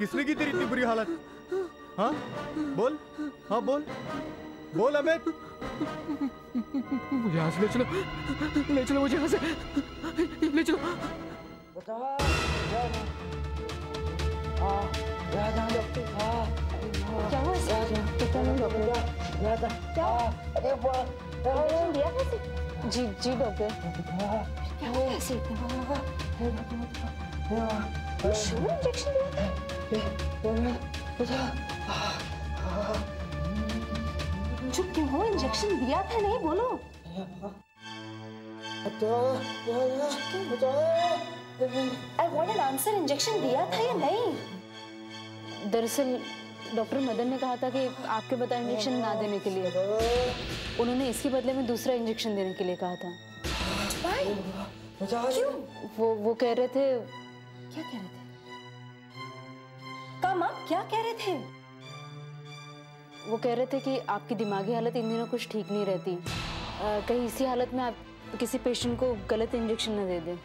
किसने की तेरी इतनी बुरी हालत? हाँ बोल, हाँ बोल बोल अमित। मुझे यहाँ से ले चलो मुझे यहाँ से ले चलो। क्या हुआ? जी जी डॉक्टर। क्या हुआ? कैसे इंजेक्शन दिया था? चुप क्यों हो? इंजेक्शन दिया था नहीं बोलो। I want an answer. Injection दिया था या नहीं? दरअसल डॉक्टर मदन ने कहा था कि आपके बताए इंजेक्शन ना देने के लिए। उन्होंने इसके बदले में दूसरा इंजेक्शन देने के लिए कहा था। क्यों? वो कह रहे थे। क्या कह रहे थे? काम आप क्या कह रहे थे? वो कह रहे थे कि आपकी दिमागी हालत इन दिनों कुछ ठीक नहीं रहती। कहीं इसी हालत में आप किसी पेशेंट को गलत इंजेक्शन न दे दें।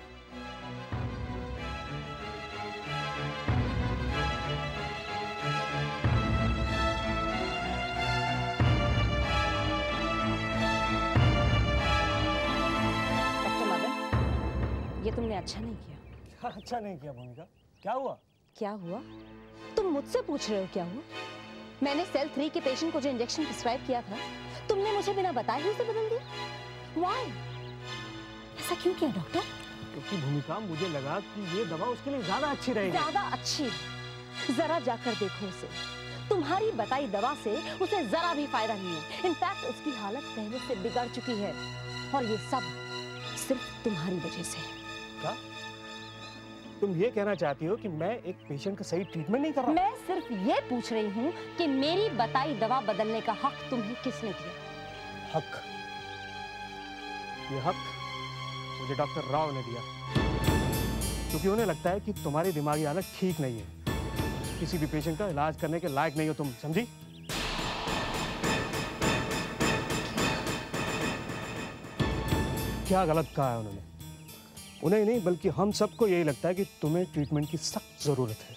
ये तुमने अच्छा नहीं किया। क्या अच्छा नहीं किया भूमिका? क्या हुआ? क्या हुआ? तुम मुझसे पूछ रहे हो क्या हुआ? मैंने सेल 3 के पेशेंट को जो इंजेक्शन प्रिस्क्राइब किया था, तुमने मुझे बिना बताए ही उसे बदल दिया। Why? ऐसा क्यों किया डॉक्टर? क्योंकि भूमिका मुझे लगा कि ये दवा उसके लिए ज्यादा अच्छी रहेगी। ज्यादा अच्छी? जरा जाकर देखो उसे। तुम्हारी बताई दवा से उसे जरा भी फायदा नहीं है। इनफैक्ट उसकी हालत पहले से बिगड़ चुकी है और ये सब सिर्फ तुम्हारी वजह से है। क्या? तुम ये कहना चाहती हो कि मैं एक पेशेंट का सही ट्रीटमेंट नहीं कर रहा? मैं सिर्फ ये पूछ रही हूँ कि मेरी बताई दवा बदलने का हक तुम्हें किसने दिया? हक? ये हक मुझे डॉक्टर राव ने दिया, क्योंकि उन्हें लगता है कि तुम्हारी दिमागी हालत ठीक नहीं है। किसी भी पेशेंट का इलाज करने के लायक नहीं हो तुम, समझी? क्या गलत कहा है उन्होंने? उन्हें नहीं बल्कि हम सबको यही लगता है कि तुम्हें ट्रीटमेंट की सख्त जरूरत है।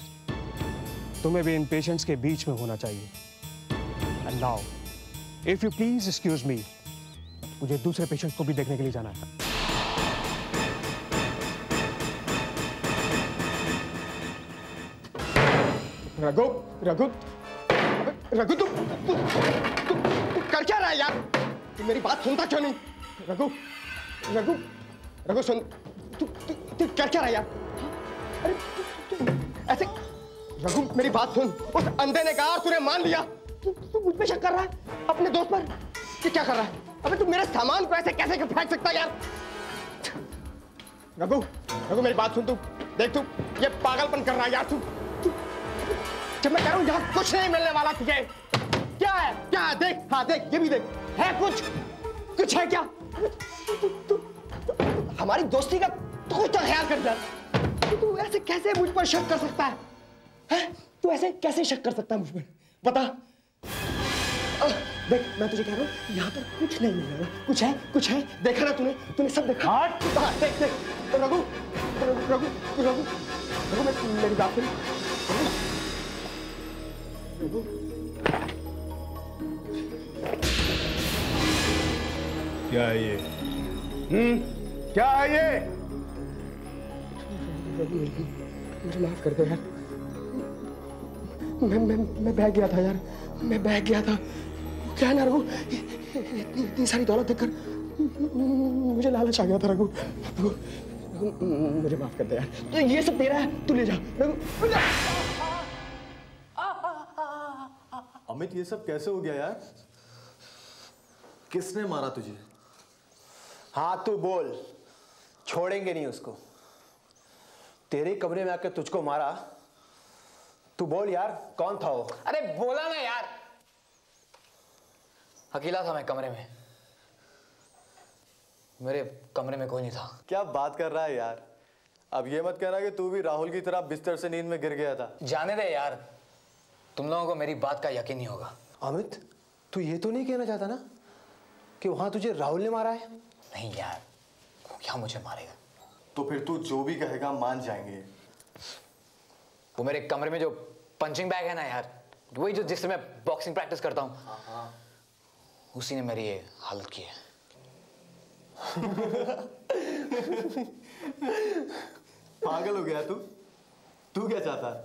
तुम्हें भी इन पेशेंट्स के बीच में होना चाहिए। And now if you please excuse me, मुझे दूसरे पेशेंट को भी देखने के लिए जाना है। रघु रघु रघु तू कर क्या रहा है यार? तू मेरी बात सुनता क्यों नहीं? रघु रघु रघु सुन, तू कर क्या रहा है यार? अरे ऐसे रघु मेरी बात सुन। उस अंधे ने कहा और तूने मान लिया। तू मुझ पे शक कर रहा है अपने दोस्त पर? कि क्या कर रहा है? अबे तू मेरे सामान को ऐसे कैसे फेंक सकता है यार? रघु रघु मेरी बात सुन। तू देख, तू ये पागलपन कर रहा है यार। तू जब मैं कह रहा हूं यहाँ कुछ नहीं मिलने वाला तुझे। क्या है? क्या है? देख, हाँ देख, ये भी देख। है कुछ? कुछ है क्या? हमारी दोस्ती का तो कुछ तो ख्याल कर। तू ऐसे कैसे मुझ पर शक कर सकता है? हैं? तू ऐसे कैसे शक कर सकता है मुझ पर? बता। देख, मैं तुझे कह रहा हूँ यहाँ पर कुछ नहीं मिल रहा। कुछ है? कुछ है? देखा ना तूने सब देखा? हाँ देख देख। रघु रघु रघु रघु मेरी बात सुन। क्या है ये? क्या है ये? मुझे माफ कर दो यार। मैं बह गया था यार। मैं बह गया था। क्या है ना रघु, इतनी सारी दौलत देखकर मुझे लालच आ गया था रघु। मुझे माफ कर दे यार। तो ये सब तेरा है, तू ले जा रघु। अमित, ये सब कैसे हो गया यार? किसने मारा तुझे? हाँ तू बोल, छोड़ेंगे नहीं उसको। तेरे कमरे में आकर तुझको मारा। तू बोल यार, कौन था वो? अरे बोला ना यार, अकेला था मैं कमरे में। मेरे कमरे में कोई नहीं था। क्या बात कर रहा है यार? अब ये मत कहना कि तू भी राहुल की तरह बिस्तर से नींद में गिर गया था। जाने दे यार, तुम लोगों को मेरी बात का यकीन नहीं होगा। अमित, तू ये तो नहीं कहना चाहता ना कि वहां तुझे राहुल ने मारा है? नहीं यार, क्या मुझे मारेगा? तो फिर तू जो भी कहेगा मान जाएंगे। वो मेरे कमरे में जो पंचिंग बैग है ना यार, वही जो जिससे मैं बॉक्सिंग प्रैक्टिस करता हूँ, उसी ने मेरी ये हालत की है। पागल हो गया तू? तू क्या चाहता है?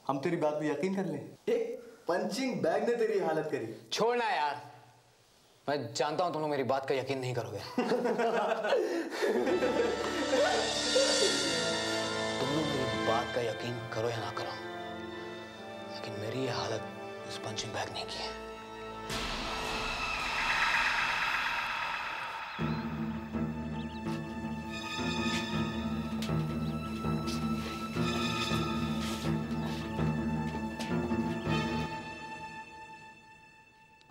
हम तेरी बात पे यकीन कर लें? एक पंचिंग बैग ने तेरी हालत करी। छोड़ना यार, मैं जानता हूं तुम लोग मेरी बात का यकीन नहीं करोगे। तुम लोग मेरी बात का यकीन करो या ना करो, लेकिन मेरी ये हालत इस पंचिंग बैग ने की है।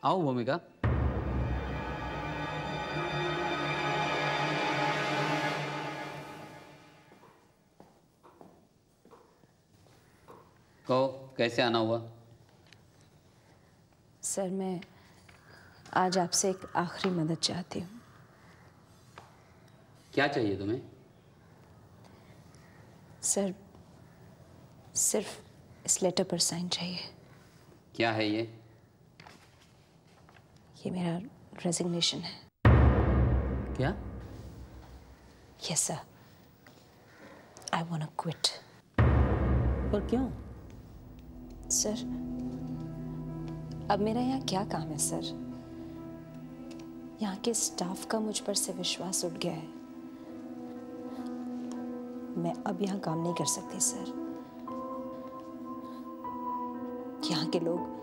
आओ भूमिका। कहो कैसे आना हुआ? सर मैं आज आपसे एक आखिरी मदद चाहती हूँ। क्या चाहिए तुम्हें? सर सिर्फ इस लेटर पर साइन चाहिए। क्या है ये? ये मेरा रेजिग्नेशन है। क्या? Yes sir, I want to quit. पर क्यों? सर अब मेरा यहाँ क्या काम है सर? यहाँ के स्टाफ का मुझ पर से विश्वास उठ गया है। मैं अब यहाँ काम नहीं कर सकती सर। यहाँ के लोग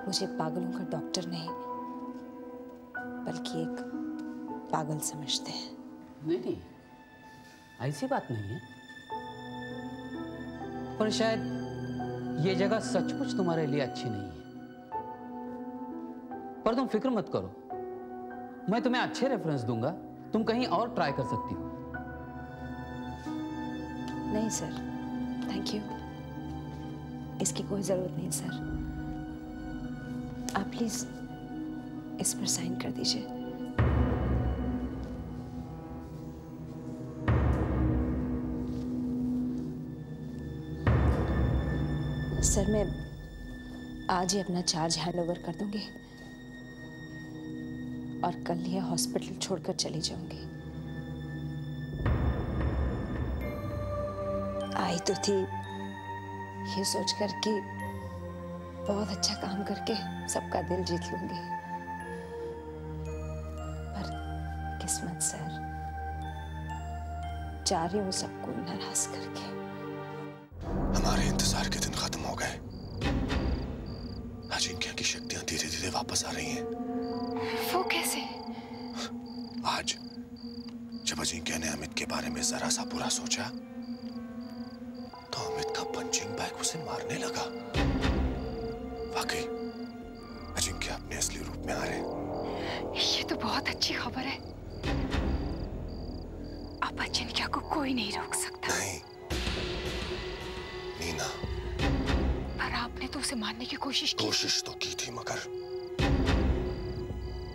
मुझे पागलों का डॉक्टर नहीं बल्कि एक पागल समझते हैं। नहीं, ऐसी बात नहीं है। पर शायद ये जगह सचमुच तुम्हारे लिए अच्छी नहीं है। पर तुम फिक्र मत करो, मैं तुम्हें अच्छे रेफरेंस दूंगा, तुम कहीं और ट्राई कर सकती हो। नहीं सर, थैंक यू, इसकी कोई जरूरत नहीं सर। आप प्लीज इस पर साइन कर दीजिए। सर मैं आज ही अपना चार्ज हैंडओवर कर दूंगी और कल ही हॉस्पिटल छोड़कर चली जाऊंगी। आई तो थी ये सोचकर कि बहुत अच्छा काम करके सबका दिल जीत लूंगी, पर किस्मत सर, जा रही हूँ सबको नाराज करके। हमारे इंतजार के दिन खत्म हो गए। अजिंक्य की शक्तियां धीरे धीरे वापस आ रही हैं। वो कैसे? आज जब अजिंक्य ने अमित के बारे में जरा सा बुरा सोचा तो अमित का पंचिंग बैग उसे मारने लगा। वाकई अजिंक्य अपने असली रूप में आ रहे। ये तो बहुत अच्छी खबर है। अब अजिंक्य को कोई नहीं रोक सकता। नहीं नीना, पर आपने तो उसे मारने की कोशिश की। कोशिश तो की थी, मगर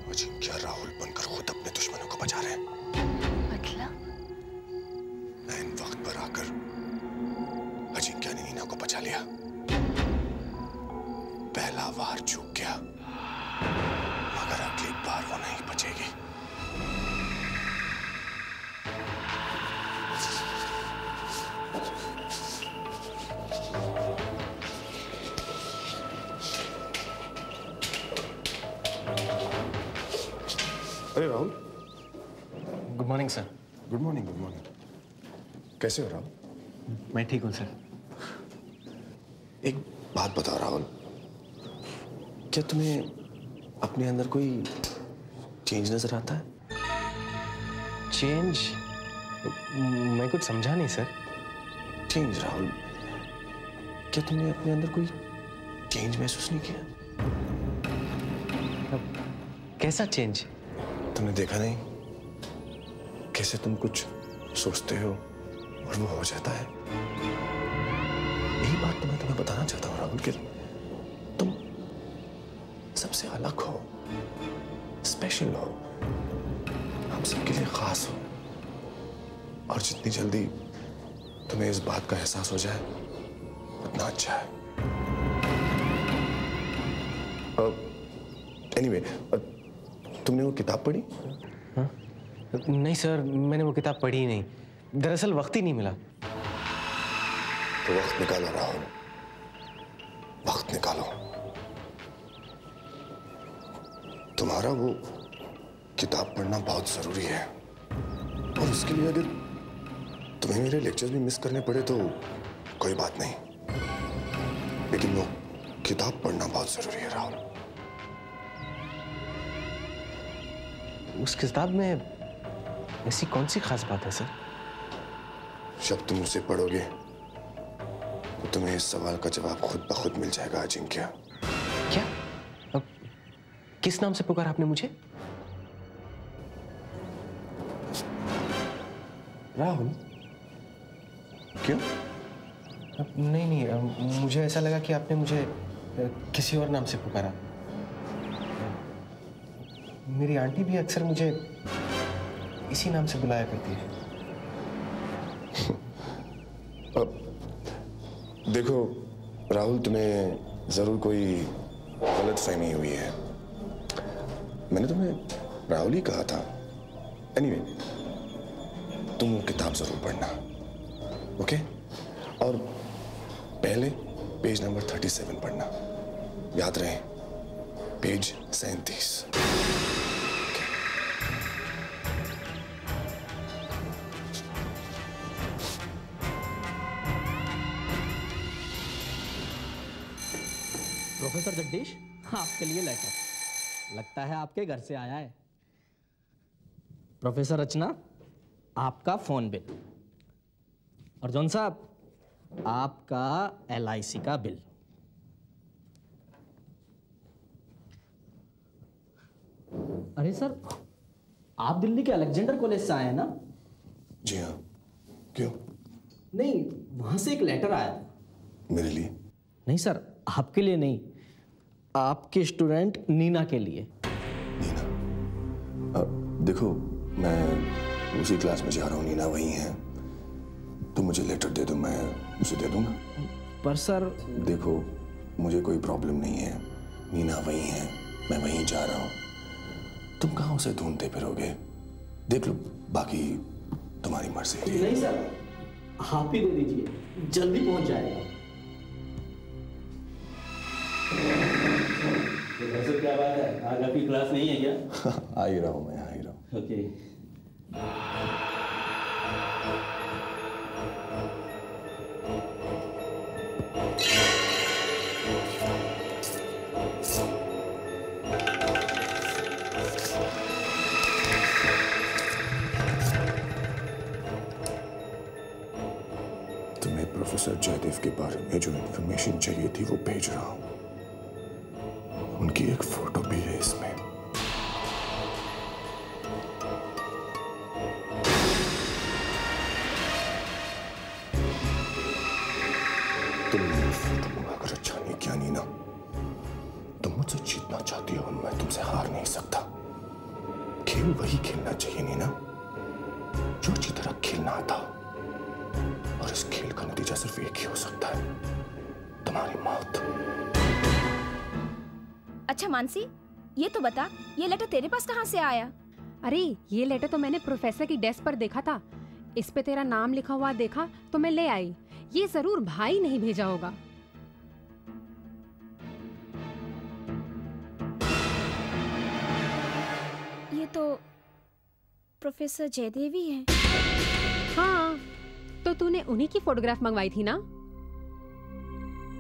अजिंक्य राहुल बनकर खुद अपने दुश्मनों को बचा रहे। मतलब? ऐन वक्त पर आकर अजिंक्य ने नीना को बचा लिया। पहला वार चूक गया, मगर अगली बार वो नहीं बचेगी। अरे Rahul. Good morning sir. Good morning, good morning. कैसे हो राहुल? मैं ठीक हूँ सर। एक बात बताओ राहुल, क्या तुम्हें अपने अंदर कोई चेंज नजर आता है? चेंज? मैं कुछ समझा नहीं सर। चेंज राहुल, क्या तुमने अपने अंदर कोई चेंज महसूस नहीं किया? कैसा चेंज? तुमने देखा नहीं कैसे तुम कुछ सोचते हो और वो हो जाता है? यही बात तो मैं तुम्हें बताना चाहता हूँ राहुल, कि तुम सबसे अलग हो, स्पेशल हो, हम सबके लिए खास हो। और जितनी जल्दी तुम्हें इस बात का एहसास हो जाए उतना अच्छा है। एनीवे, तुमने वो किताब पढ़ी? हाँ? नहीं सर, मैंने वो किताब पढ़ी ही नहीं। दरअसल वक्त ही नहीं मिला। तो वक्त निकालो राहुल, वक्त निकालो। तुम्हारा वो किताब पढ़ना बहुत जरूरी है, और उसके लिए अगर तुम्हें मेरे लेक्चर्स भी मिस करने पड़े तो कोई बात नहीं, लेकिन वो किताब पढ़ना बहुत जरूरी है राहुल। उस किताब में ऐसी कौन सी खास बात है सर? जब तुम उसे पढ़ोगे तो तुम्हें इस सवाल का जवाब खुद ब खुद मिल जाएगा अजिंक्य। क्या? अब किस नाम से पुकारा आपने मुझे? राहुल। क्यों? नहीं, मुझे ऐसा लगा कि आपने मुझे किसी और नाम से पुकारा। मेरी आंटी भी अक्सर मुझे इसी नाम से बुलाया करती है। अब देखो राहुल, तुम्हें जरूर कोई गलतफहमी हुई है। मैंने तुम्हें राहुल ही कहा था। एनीवे, तुम वो किताब जरूर पढ़ना, ओके? और पहले पेज नंबर 37 पढ़ना, याद रहे, पेज 37। प्रोफेसर जगदीश, आपके लिए लेटर। लगता है आपके घर से आया है। प्रोफेसर रचना, आपका फोन बिल। और जॉन साहब, आपका LIC का बिल। अरे सर, आप दिल्ली के अलेक्जेंडर कॉलेज से आए हैं ना? जी हाँ। क्यों? नहीं, वहां से एक लेटर आया था। मेरे लिए? नहीं सर, आपके लिए नहीं, आपके स्टूडेंट नीना के लिए। नीना? देखो, मैं उसी क्लास में जा रहा हूँ, नीना वही है। तुम मुझे लेटर दे दो, मैं उसे दे दूंगा। पर सर देखो, मुझे कोई प्रॉब्लम नहीं है, नीना वही है, मैं वहीं जा रहा हूँ। तुम कहाँ उसे ढूंढते फिरोगे? देख लो, बाकी तुम्हारी मर्जी। नहीं सर, आप ही दे दीजिए, जल्दी पहुंच जाएगा। प्रोफेसर, क्या बात है, आज आपकी क्लास नहीं है क्या? आ ही रहा हूँ, मैं आ ही रहा हूँ। ओके। तुम्हें प्रोफेसर जयदेव के बारे में जो इन्फॉर्मेशन चाहिए थी वो भेज रहा हूँ। उनकी एक फोटो भी है इसमें। तुमने ये फोटो मंगाकर अच्छा नहीं किया नीना। तुम मुझसे जीतना चाहती हो और मैं तुमसे हार नहीं सकता। खेल वही खेलना चाहिए नीना जो अच्छी तरह खेलना आता। और इस खेल का नतीजा सिर्फ एक ही हो सकता है, तुम्हारी मौत। अच्छा मानसी, ये तो बता, ये लेटर तेरे पास कहाँ से आया? अरे ये लेटर तो मैंने प्रोफेसर की डेस्क पर देखा था। इस पे तेरा नाम लिखा हुआ देखा तो मैं ले आई। ये जरूर भाई नहीं भेजा होगा। ये तो प्रोफेसर जयदेव ही है। हाँ, तो तूने उन्हीं की फोटोग्राफ मंगवाई थी ना?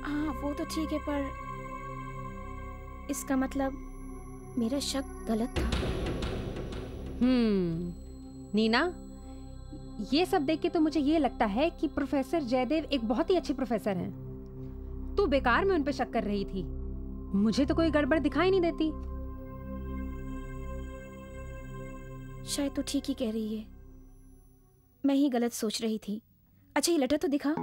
हाँ वो तो ठीक है, पर इसका मतलब मेरा शक गलत था। नीना, ये सब देख के तो मुझे ये लगता है कि प्रोफेसर जयदेव एक बहुत ही अच्छे प्रोफेसर हैं। तू बेकार में उन पे शक कर रही थी। मुझे तो कोई गड़बड़ दिखाई नहीं देती। शायद तू ठीक ही कह रही है, मैं ही गलत सोच रही थी। अच्छा ये लेटर तो दिखा।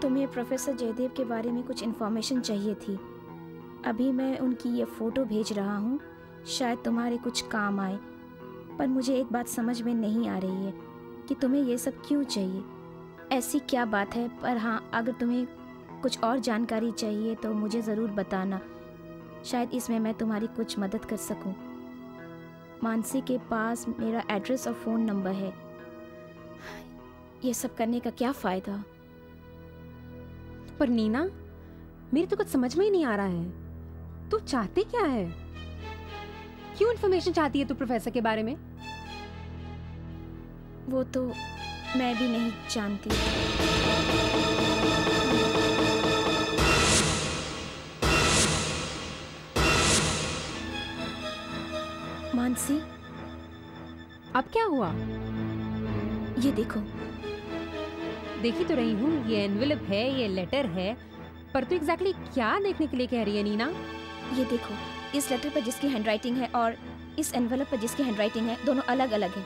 तुम्हें प्रोफेसर जयदेव के बारे में कुछ इन्फॉर्मेशन चाहिए थी। अभी मैं उनकी ये फोटो भेज रहा हूँ, शायद तुम्हारे कुछ काम आए। पर मुझे एक बात समझ में नहीं आ रही है कि तुम्हें ये सब क्यों चाहिए। ऐसी क्या बात है? पर हाँ, अगर तुम्हें कुछ और जानकारी चाहिए तो मुझे ज़रूर बताना, शायद इसमें मैं तुम्हारी कुछ मदद कर सकूं। मानसी के पास मेरा एड्रेस और फ़ोन नंबर है। ये सब करने का क्या फ़ायदा? पर नीना, मेरी तो कुछ समझ में ही नहीं आ रहा है, तू चाहती क्या है? क्यों इन्फॉर्मेशन चाहती है तू प्रोफेसर के बारे में? वो तो मैं भी नहीं जानती। मानसी, अब क्या हुआ? ये देखो। देखी तो रही हूँ, ये एनवेलप है, ये लेटर है, पर तू एग्जैक्टली क्या देखने के लिए कह रही है नीना? ये देखो, इस लेटर पर जिसकी हैंडराइटिंग है और इस एनवेलप पर जिसकी हैंडराइटिंग है, दोनों अलग अलग हैं।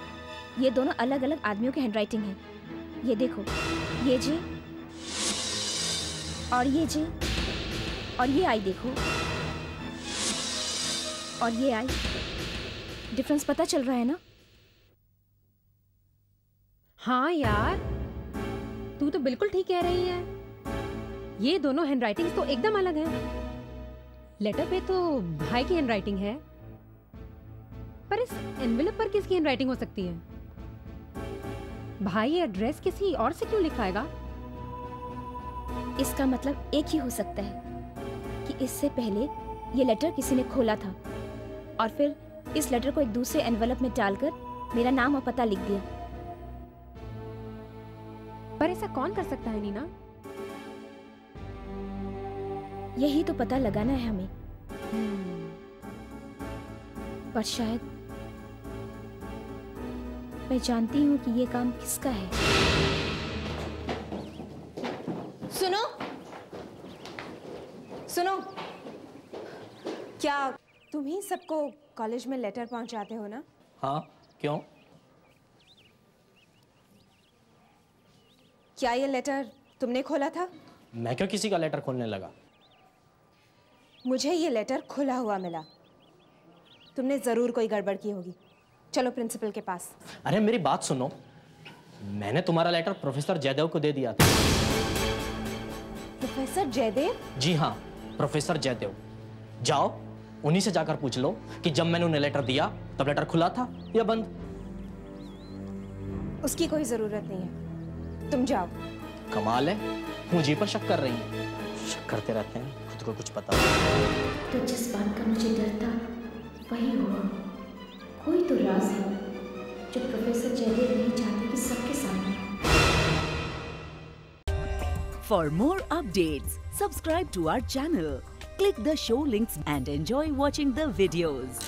ये दोनों अलग अलग आदमियों की हैंडराइटिंग है। ये देखो, ये जे और ये जे और ये आई देखो, और ये आई। डिफरेंस पता चल रहा है ना? हाँ यार, तू तो बिल्कुल ठीक कह रही है। ये दोनों हैंडराइटिंग्स तो एकदम अलग हैं। लेटर पे तो भाई की हैंडराइटिंग है, पर इस एनवेलप पर किसकी हैंडराइटिंग हो सकती है? भाई एड्रेस किसी और से क्यों लिखाएगा? इसका मतलब एक ही हो सकता है कि इससे पहले ये लेटर किसी ने खोला था और फिर इस लेटर को एक दूसरे एनवेलप में डालकर मेरा नाम और पता लिख दिया। पर ऐसा कौन कर सकता है नीना? यही तो पता लगाना है हमें। पर शायद मैं जानती हूँ कि ये काम किसका है। सुनो सुनो, क्या तुम ही सबको कॉलेज में लेटर पहुंचाते हो ना? हाँ, क्यों? क्या ये लेटर तुमने खोला था? मैं क्यों किसी का लेटर खोलने लगा? मुझे ये लेटर खुला हुआ मिला। तुमने जरूर कोई गड़बड़ की होगी। चलो प्रिंसिपल के पास। अरे मेरी बात सुनो, मैंने तुम्हारा लेटर प्रोफेसर जयदेव को दे दिया था। प्रोफेसर जयदेव? जी हाँ, प्रोफेसर जयदेव। जाओ उन्हीं से जाकर पूछ लो कि जब मैंने उन्हें लेटर दिया तब लेटर खुला था या बंद। उसकी कोई जरूरत नहीं है, तुम जाओ। कमाल है, मुझे पर शक कर रही है। शक करते रहते हैं, खुद को कुछ पता नहीं। तो जिस बात का मुझे डर था वही हुआ। कोई तो राज है जो प्रोफेसर जयदेव नहीं चाहते कि सबके सामने। For more updates, subscribe to our channel, click the show links and enjoy watching the videos.